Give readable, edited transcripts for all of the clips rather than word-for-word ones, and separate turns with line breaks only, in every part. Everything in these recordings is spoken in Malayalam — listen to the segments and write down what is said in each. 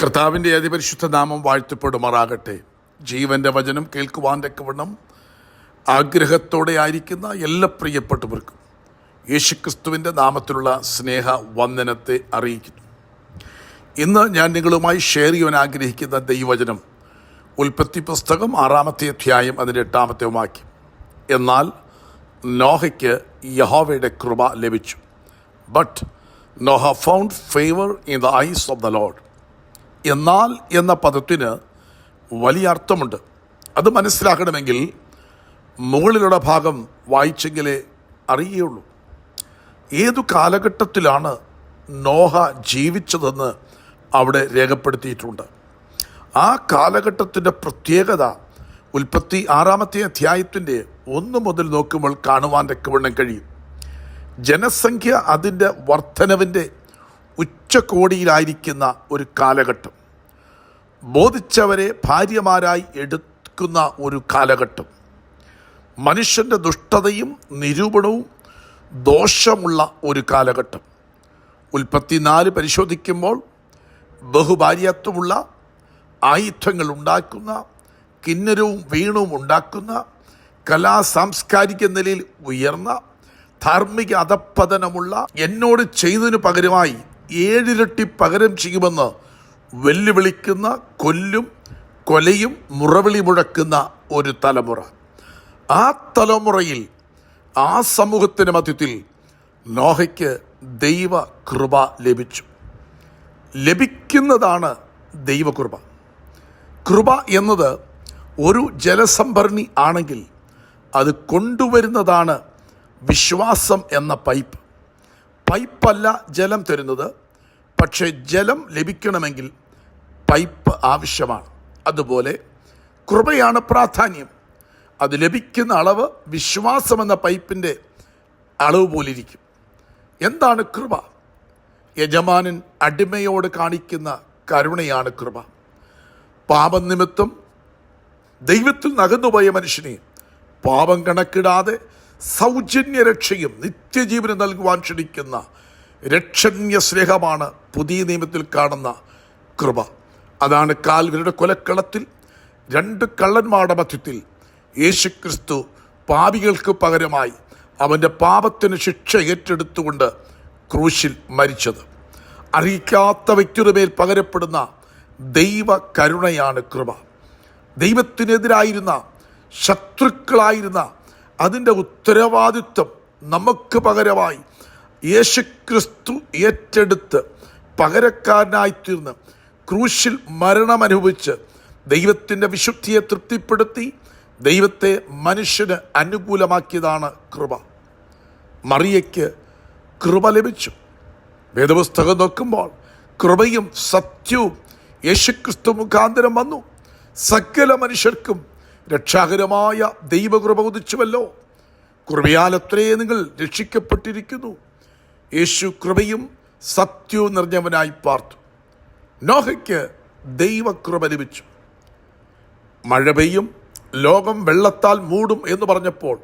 കർത്താവിൻ്റെ അതിപരിശുദ്ധ നാമം വാഴ്ത്തപ്പെടുമാറാകട്ടെ. ജീവൻ്റെ വചനം കേൾക്കുവാൻ തക്കവണ്ണം ആഗ്രഹത്തോടെ ആയിരിക്കുന്ന എല്ലാ പ്രിയപ്പെട്ടവർക്കും യേശുക്രിസ്തുവിൻ്റെ നാമത്തിലുള്ള സ്നേഹ വന്ദനത്തെ അറിയിക്കുന്നു. ഇന്ന് ഞാൻ നിങ്ങളുമായി ഷെയർ ചെയ്യാൻ ആഗ്രഹിക്കുന്ന ദൈവവചനം ഉൽപ്പത്തി പുസ്തകം 6-ാമത്തെ അധ്യായം അതിൻ്റെ 8-ാമത്തെ വാക്യം. എന്നാൽ നോഹയ്ക്ക് യഹോവയുടെ കൃപ ലഭിച്ചു. But Noah found favour in the ice of the Lord. എന്നാൽ എന്ന പദത്തിന് വലിയ അർത്ഥമുണ്ട്. അത് മനസ്സിലാക്കണമെങ്കിൽ മുകളിലുള്ള ഭാഗം വായിച്ചെങ്കിലേ അറിയുകയുള്ളൂ. ഏതു കാലഘട്ടത്തിലാണ് നോഹ ജീവിച്ചതെന്ന് അവിടെ രേഖപ്പെടുത്തിയിട്ടുണ്ട്. ആ കാലഘട്ടത്തിൻ്റെ പ്രത്യേകത ഉൽപ്പത്തി 6-ാമത്തെ അധ്യായത്തിൻ്റെ 1 മുതൽ നോക്കുമ്പോൾ കാണുവാൻ തക്കവണ്ണം കഴിയും. ജനസംഖ്യ അതിൻ്റെ വർധനവിൻ്റെ ഉച്ചകോടിയിലായിരിക്കുന്ന ഒരു കാലഘട്ടം, ബോധിച്ചവരെ ഭാര്യമാരായി എടുക്കുന്ന ഒരു കാലഘട്ടം, മനുഷ്യൻ്റെ ദുഷ്ടതയും നിരൂപണവും ദോഷമുള്ള ഒരു കാലഘട്ടം. ഉൽപ്പത്തി 4 പരിശോധിക്കുമ്പോൾ ബഹുഭാര്യത്വമുള്ള ആയുധങ്ങൾ ഉണ്ടാക്കുന്ന, കിന്നരവും വീണവും ഉണ്ടാക്കുന്ന, സാംസ്കാരിക നിലയിൽ ഉയർന്ന, ധാർമ്മിക അധപ്പതനമുള്ള, എന്നോട് ചെയ്തതിനു പകരമായി 7 ഇരട്ടി പകരം ചെയ്യുമെന്ന് വെല്ലുവിളിക്കുന്ന, കൊലയും മുറവിളി മുഴക്കുന്ന ഒരു തലമുറ. ആ തലമുറയിൽ, ആ സമൂഹത്തിൻ്റെ മധ്യത്തിൽ നോഹയ്ക്ക് ദൈവ കൃപ ലഭിച്ചു. ലഭിക്കുന്നതാണ് ദൈവകൃപ. കൃപ എന്നത് ഒരു ജലസംഭരണി ആണെങ്കിൽ അത് കൊണ്ടുവരുന്നതാണ് വിശ്വാസം എന്ന പൈപ്പ്. പൈപ്പല്ല ജലം തരുന്നത്, പക്ഷേ ജലം ലഭിക്കണമെങ്കിൽ പൈപ്പ് ആവശ്യമാണ്. അതുപോലെ കൃപയാണ് പ്രാധാന്യം. അത് ലഭിക്കുന്ന അളവ് വിശ്വാസം എന്ന പൈപ്പിൻ്റെ അളവ് പോലിരിക്കും. എന്താണ് കൃപ? യജമാനൻ അടിമയോട് കാണിക്കുന്ന കരുണയാണ് കൃപ. പാപനിമിത്തം ദൈവത്തിൽ നകന്നുപോയ മനുഷ്യനെ പാപം കണക്കിടാതെ സൗജന്യ രക്ഷയും നിത്യജീവനും നൽകുവാൻ ക്ഷണിക്കുന്ന രക്ഷണ്യ സ്നേഹമാണ് പുതിയ നിയമത്തിൽ കാണുന്ന കൃപ. അതാണ് കാൽവരിയുടെ കൊലക്കളത്തിൽ 2 കള്ളന്മാരുടെ മധ്യത്തിൽ യേശുക്രിസ്തു പാപികൾക്ക് പകരമായി അവൻ്റെ പാപത്തിന് ശിക്ഷ ഏറ്റെടുത്തുകൊണ്ട് ക്രൂശിൽ മരിച്ചത്. അറിയിക്കാത്ത വ്യക്തിയുടെ മേൽ പകരപ്പെടുന്ന ദൈവ കരുണയാണ് കൃപ. ദൈവത്തിനെതിരായിരുന്ന, ശത്രുക്കളായിരുന്ന അതിൻ്റെ ഉത്തരവാദിത്വം നമുക്ക് പകരമായി യേശുക്രിസ്തു ഏറ്റെടുത്ത് പകരക്കാരനായിത്തീർന്ന് ക്രൂശിൽ മരണമനുഭവിച്ച് ദൈവത്തിൻ്റെ വിശുദ്ധിയെ തൃപ്തിപ്പെടുത്തി ദൈവത്തെ മനുഷ്യന് അനുകൂലമാക്കിയതാണ് കൃപ. മറിയയ്ക്ക് കൃപ ലഭിച്ചു. വേദപുസ്തകം നോക്കുമ്പോൾ കൃപയും സത്യവും യേശുക്രിസ്തു മുഖാന്തരം വന്നു. സകല മനുഷ്യർക്കും രക്ഷാകരമായ ദൈവകൃപ ഉദിച്ചുവല്ലോ. കൃപയാലത്രേ നിങ്ങൾ രക്ഷിക്കപ്പെട്ടിരിക്കുന്നു. യേശു കൃപയും സത്യവും നിറഞ്ഞവനായി പാർത്തു. നോഹയ്ക്ക് ദൈവകൃപ ലഭിച്ചു. മഴ പെയ്യും, ലോകം വെള്ളത്താൽ മൂടും എന്ന് പറഞ്ഞപ്പോൾ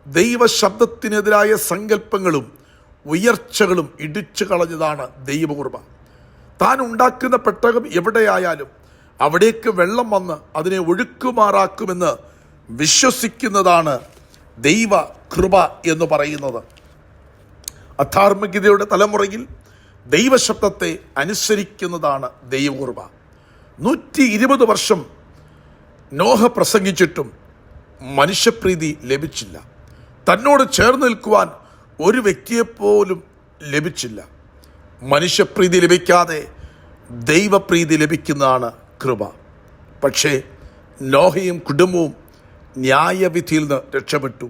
ദൈവശബ്ദത്തിനെതിരായ സങ്കല്പങ്ങളും ഉയർച്ചകളും ഇടിച്ചു കളഞ്ഞതാണ് ദൈവകൃപ. താൻ ഉണ്ടാക്കുന്ന പെട്ടകം എവിടെയായാലും അവിടേക്ക് വെള്ളം വന്ന് അതിനെ ഒഴുക്കുമാറാക്കുമെന്ന് വിശ്വസിക്കുന്നതാണ് ദൈവ കൃപ എന്ന് പറയുന്നത്. അധാർമികതയുടെ തലമുറയിൽ ദൈവശബ്ദത്തെ അനുസരിക്കുന്നതാണ് ദൈവകൃപ. 120 വർഷം നോഹ പ്രസംഗിച്ചിട്ടും മനുഷ്യപ്രീതി ലഭിച്ചില്ല. തന്നോട് ചേർന്ന് നിൽക്കുവാൻ ഒരു വ്യക്തിയെപ്പോലും ലഭിച്ചില്ല. മനുഷ്യപ്രീതി ലഭിക്കാതെ ദൈവപ്രീതി ലഭിക്കുന്നതാണ് കൃപ. പക്ഷേ നോഹയും കുടുംബവും ന്യായവിധിയിൽ നിന്ന് രക്ഷപ്പെട്ടു.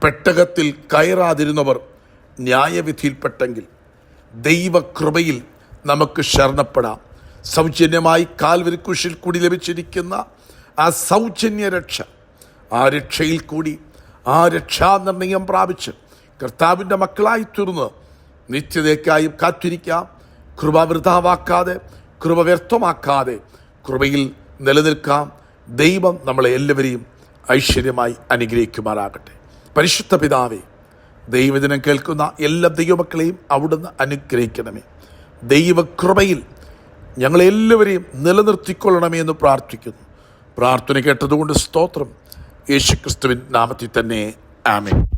പെട്ടകത്തിൽ കയറാതിരുന്നവർ ന്യായവിധിയിൽപ്പെട്ടെങ്കിൽ ദൈവകൃപയിൽ നമുക്ക് ശരണപ്പെടാം. സൗജന്യമായി കാൽവരി ക്രൂശിൽ കൂടി ലഭിച്ചിരിക്കുന്ന ആ സൗജന്യ രക്ഷ, ആ രക്ഷയിൽ കൂടി ആ രക്ഷാനിർണയം പ്രാപിച്ച് കർത്താവിൻ്റെ മക്കളായി തീർന്ന് നിത്യതയ്ക്കായും കാത്തിരിക്കാം. കൃപ വൃഥാവാക്കാതെ, കൃപ വ്യർത്ഥമാക്കാതെ കൃപയിൽ നിലനിൽക്കാം. ദൈവം നമ്മളെ എല്ലാവരെയും ഐശ്വര്യമായി അനുഗ്രഹിക്കുമാറാകട്ടെ. പരിശുദ്ധ പിതാവേ, ദൈവദിനം കേൾക്കുന്ന എല്ലാ ദൈവമക്കളെയും അവിടുന്ന് അനുഗ്രഹിക്കണമേ. ദൈവകൃപയിൽ ഞങ്ങളെല്ലാവരെയും നിലനിർത്തിക്കൊള്ളണമേ എന്ന് പ്രാർത്ഥിക്കുന്നു. പ്രാർത്ഥന കേട്ടതുകൊണ്ട് സ്തോത്രം. യേശുക്രിസ്തുവിൻ നാമത്തിൽ തന്നെ ആമേൻ.